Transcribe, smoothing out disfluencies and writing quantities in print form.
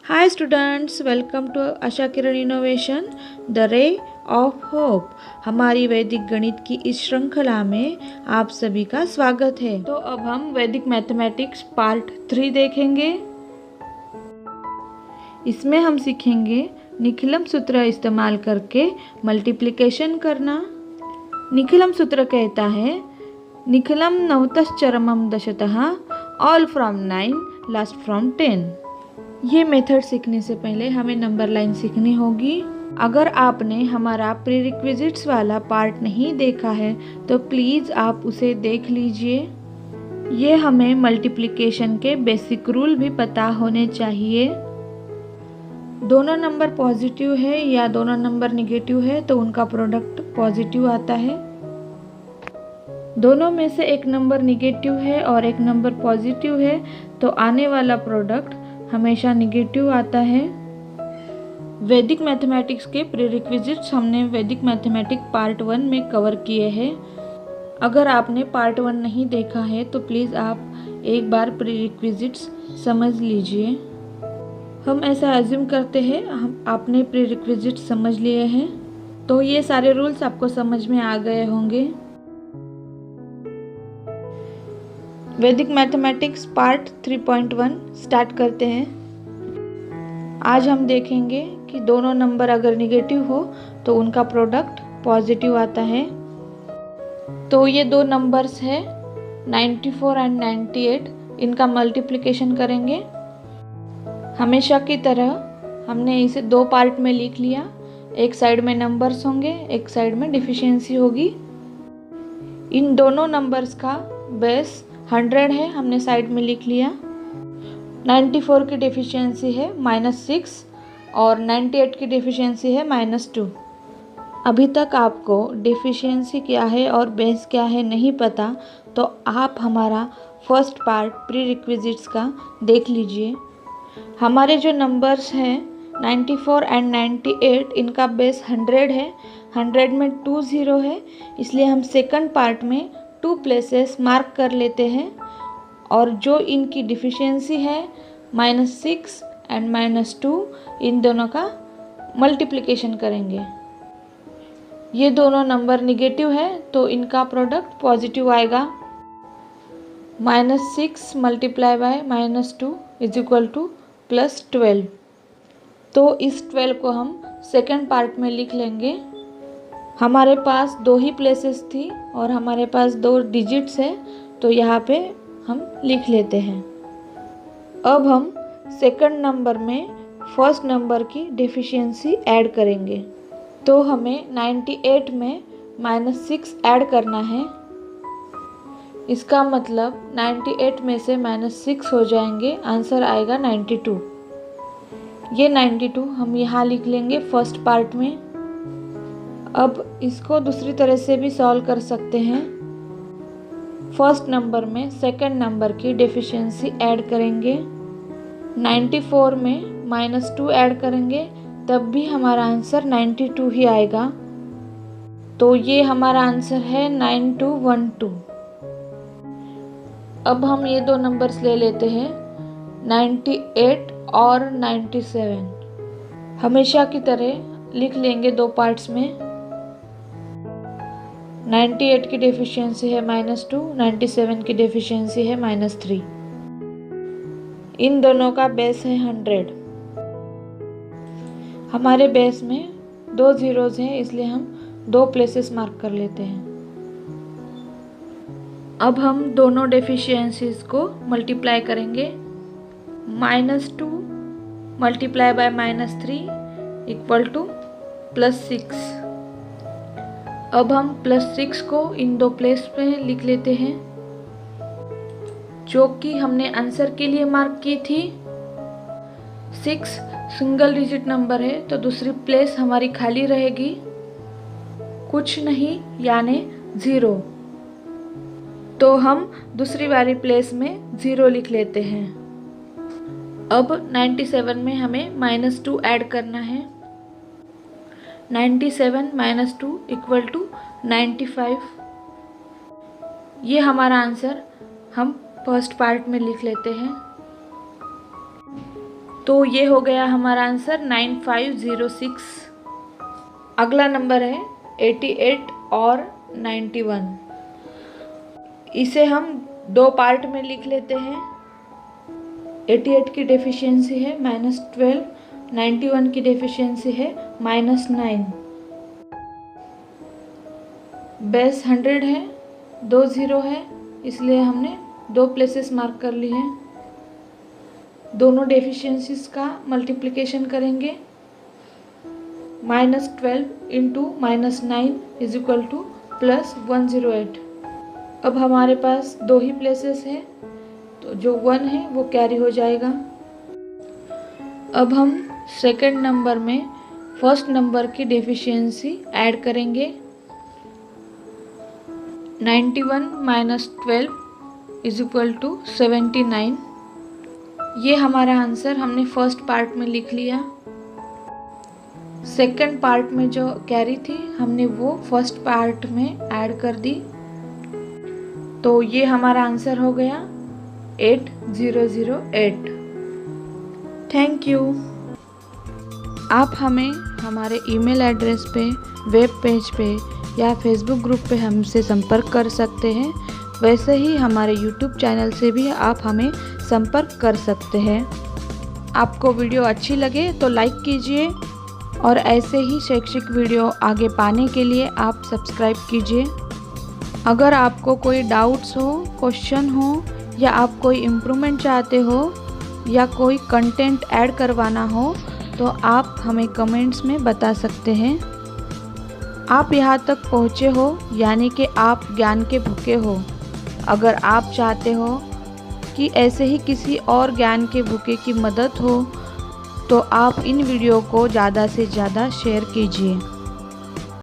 Hi students, welcome to Asha Kiran innovation the ray of hope. हमारी वैदिक गणित की इस श्रृंखला में आप सभी का स्वागत है। तो अब हम वैदिक मैथमेटिक्स पार्ट 3 देखेंगे। इसमें हम सीखेंगे निखिलम सूत्र इस्तेमाल करके मल्टीप्लिकेशन करना। निखिलम सूत्र कहता है निखिलम नवतश्चरमम दशतः ऑल फ्रॉम 9 लास्ट फ्रॉम 10। ये मेथड सीखने से पहले हमें नंबर लाइन सीखनी होगी। अगर आपने हमारा प्रीरिक्विजिट्स वाला पार्ट नहीं देखा है तो प्लीज़ आप उसे देख लीजिए। ये हमें मल्टीप्लिकेशन के बेसिक रूल भी पता होने चाहिए। दोनों नंबर पॉजिटिव है या दोनों नंबर निगेटिव है तो उनका प्रोडक्ट पॉजिटिव आता है। दोनों में से एक नंबर निगेटिव है और एक नंबर पॉजिटिव है तो आने वाला प्रोडक्ट हमेशा निगेटिव आता है। वैदिक मैथमेटिक्स के प्रीरिक्विजिट्स हमने वैदिक मैथमेटिक्स पार्ट 1 में कवर किए हैं। अगर आपने पार्ट 1 नहीं देखा है तो प्लीज़ आप एक बार प्रीरिक्विजिट्स समझ लीजिए। हम ऐसा एज्यूम करते हैं आपने प्रीरिक्विजिट्स समझ लिए हैं तो ये सारे रूल्स आपको समझ में आ गए होंगे। वैदिक मैथमेटिक्स पार्ट 3.1 स्टार्ट करते हैं। आज हम देखेंगे कि दोनों नंबर अगर निगेटिव हो तो उनका प्रोडक्ट पॉजिटिव आता है। तो ये दो नंबर्स है 94 एंड 98, इनका मल्टीप्लिकेशन करेंगे। हमेशा की तरह हमने इसे दो पार्ट में लिख लिया। एक साइड में नंबर्स होंगे, एक साइड में डिफिशियंसी होगी। इन दोनों नंबर्स का बेस 100 है, हमने साइड में लिख लिया। 94 की डेफिशिएंसी है -6 और 98 की डेफिशिएंसी है -2। अभी तक आपको डेफिशिएंसी क्या है और बेस क्या है नहीं पता तो आप हमारा फर्स्ट पार्ट प्रीरिक्विजिट्स का देख लीजिए। हमारे जो नंबर्स हैं 94 एंड 98, इनका बेस 100 है। 100 में 2 0 है, इसलिए हम सेकंड पार्ट में 2 प्लेसेस मार्क कर लेते हैं और जो इनकी डिफिशियंसी है -6 एंड -2, इन दोनों का मल्टीप्लिकेशन करेंगे। ये दोनों नंबर निगेटिव है तो इनका प्रोडक्ट पॉजिटिव आएगा। -6 multiply by -2 is equal to +12। तो इस 12 को हम सेकंड पार्ट में लिख लेंगे। हमारे पास दो ही प्लेसेस थी और हमारे पास 2 डिजिट्स है तो यहाँ पे हम लिख लेते हैं। अब हम सेकंड नंबर में फर्स्ट नंबर की डेफिशिएंसी ऐड करेंगे। तो हमें 98 में -6 ऐड करना है। इसका मतलब 98 में से -6 हो जाएंगे, आंसर आएगा 92। ये 92 हम यहाँ लिख लेंगे फर्स्ट पार्ट में। अब इसको दूसरी तरह से भी सॉल्व कर सकते हैं। फर्स्ट नंबर में सेकंड नंबर की डेफिशिएंसी ऐड करेंगे। 94 में -2 ऐड करेंगे तब भी हमारा आंसर 92 ही आएगा। तो ये हमारा आंसर है 9212। अब हम ये दो नंबर्स ले लेते हैं 98 और 97। हमेशा की तरह लिख लेंगे दो पार्ट्स में। 98 की डेफिशिएंसी है -2, 97 की डेफिशिएंसी है -3। इन दोनों का बेस है 100। हमारे बेस में 2 जीरोज हैं इसलिए हम 2 प्लेसेस मार्क कर लेते हैं। अब हम दोनों डेफिशिएंसीज को मल्टीप्लाई करेंगे। -2 मल्टीप्लाई बाय -3 इक्वल टू +6। अब हम +6 को इन दो प्लेस पे लिख लेते हैं जो कि हमने आंसर के लिए मार्क की थी। 6 सिंगल डिजिट नंबर है तो दूसरी प्लेस हमारी खाली रहेगी, कुछ नहीं यानी 0। तो हम दूसरी वाली प्लेस में 0 लिख लेते हैं। अब 97 में हमें -2 ऐड करना है। 97 - 2 इक्वल टू 95। ये हमारा आंसर हम फर्स्ट पार्ट में लिख लेते हैं। तो ये हो गया हमारा आंसर 9506। अगला नंबर है 88 और 91। इसे हम दो पार्ट में लिख लेते हैं। 88 की डेफिशिएंसी है -12, 91 की डेफिशिएंसी है -9। बेस 100 है, 2 0 है, इसलिए हमने 2 प्लेसेस मार्क कर लिए हैं। दोनों डेफिशिएंसीज का मल्टीप्लिकेशन करेंगे। -12 इंटू -9 इज इक्वल टू +108। अब हमारे पास 2 ही प्लेसेस हैं, तो जो 1 है वो कैरी हो जाएगा। अब हम सेकंड नंबर में फर्स्ट नंबर की डेफिशिएंसी ऐड करेंगे। 91 - 12 इज इक्वल टू 79। ये हमारा आंसर हमने फर्स्ट पार्ट में लिख लिया। सेकंड पार्ट में जो कैरी थी हमने वो फर्स्ट पार्ट में ऐड कर दी, तो ये हमारा आंसर हो गया 8008। Thank you. आप हमें हमारे ईमेल एड्रेस पे, वेब पेज पे या फेसबुक ग्रुप पे हमसे संपर्क कर सकते हैं। वैसे ही हमारे यूट्यूब चैनल से भी आप हमें संपर्क कर सकते हैं। आपको वीडियो अच्छी लगे तो लाइक कीजिए और ऐसे ही शैक्षिक वीडियो आगे पाने के लिए आप सब्सक्राइब कीजिए। अगर आपको कोई डाउट्स हो, क्वेश्चन हो या आप कोई इम्प्रूवमेंट चाहते हो या कोई कंटेंट ऐड करवाना हो तो आप हमें कमेंट्स में बता सकते हैं। आप यहाँ तक पहुँचे हो यानी कि आप ज्ञान के भूखे हो। अगर आप चाहते हो कि ऐसे ही किसी और ज्ञान के भूखे की मदद हो तो आप इन वीडियो को ज़्यादा से ज़्यादा शेयर कीजिए।